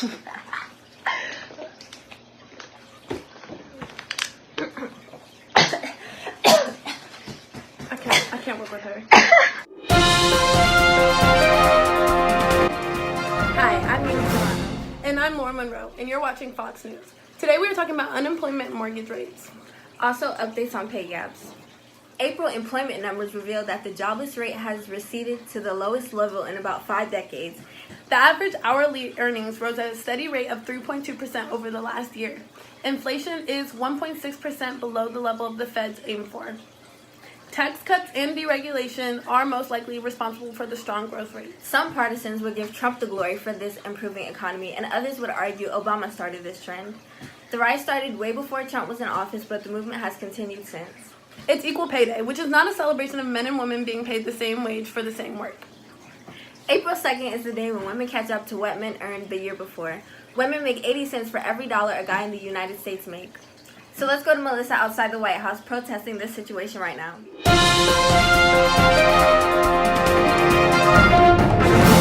I can't work with her. Hi, I'm Nina Solano. And I'm Laura Monroe, and you're watching Fox News. Today we are talking about unemployment and mortgage rates. Also, updates on pay gaps. April employment numbers revealed that the jobless rate has receded to the lowest level in about 5 decades. The average hourly earnings rose at a steady rate of 3.2% over the last year. Inflation is 1.6% below the level of the Fed's aim for. Tax cuts and deregulation are most likely responsible for the strong growth rate. Some partisans would give Trump the glory for this improving economy, and others would argue Obama started this trend. The rise started way before Trump was in office, but the movement has continued since. It's Equal Pay Day, which is not a celebration of men and women being paid the same wage for the same work. April 2nd is the day when women catch up to what men earned the year before. Women make 80 cents for every dollar a guy in the United States makes. So let's go to Melissa outside the White House protesting this situation right now.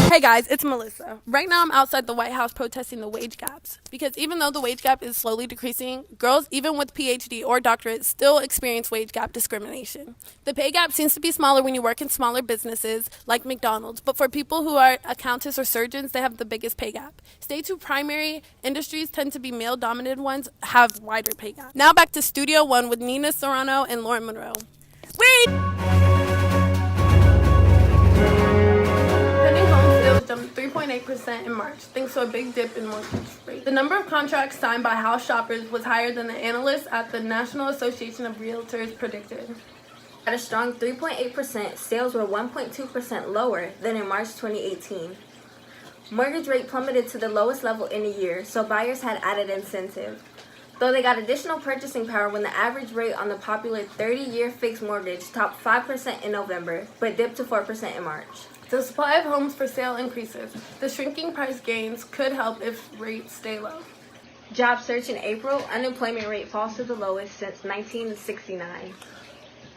Hey guys, it's Melissa. Right now I'm outside the White House protesting the wage gaps. Because even though the wage gap is slowly decreasing, girls even with PhD or doctorate still experience wage gap discrimination. The pay gap seems to be smaller when you work in smaller businesses like McDonald's, but for people who are accountants or surgeons, they have the biggest pay gap. States who primary industries tend to be male-dominated ones have wider pay gap. Now back to Studio 1 with Nina Serrano and Lauren Monroe. Jumped 3.8% in March, thanks to a big dip in mortgage rates. The number of contracts signed by house shoppers was higher than the analysts at the National Association of Realtors predicted. At a strong 3.8%, sales were 1.2% lower than in March 2018. Mortgage rate plummeted to the lowest level in a year, so buyers had added incentive. Though they got additional purchasing power when the average rate on the popular 30-year fixed mortgage topped 5% in November, but dipped to 4% in March. The supply of homes for sale increases. The shrinking price gains could help if rates stay low. Job search in April, unemployment rate falls to the lowest since 1969.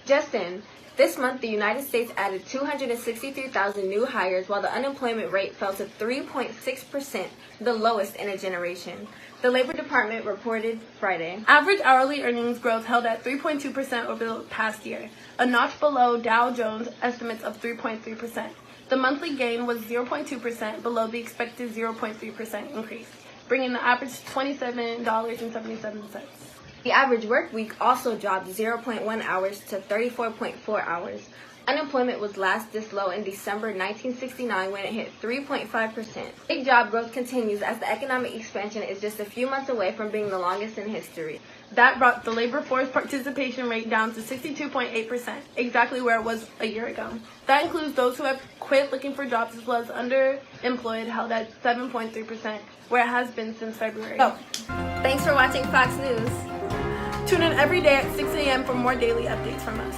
Just in, this month the United States added 263,000 new hires while the unemployment rate fell to 3.6%, the lowest in a generation. The Labor Department reported Friday. Average hourly earnings growth held at 3.2% over the past year, a notch below Dow Jones estimates of 3.3%. The monthly gain was 0.2% below the expected 0.3% increase, bringing the average to $27.77. The average work week also dropped 0.1 hours to 34.4 hours. Unemployment was last this low in December 1969 when it hit 3.5%. Big job growth continues as the economic expansion is just a few months away from being the longest in history. That brought the labor force participation rate down to 62.8%, exactly where it was a year ago. That includes those who have quit looking for jobs as well as underemployed, held at 7.3%, where it has been since February. Thanks for watching Fox News. Tune in every day at 6 a.m. for more daily updates from us.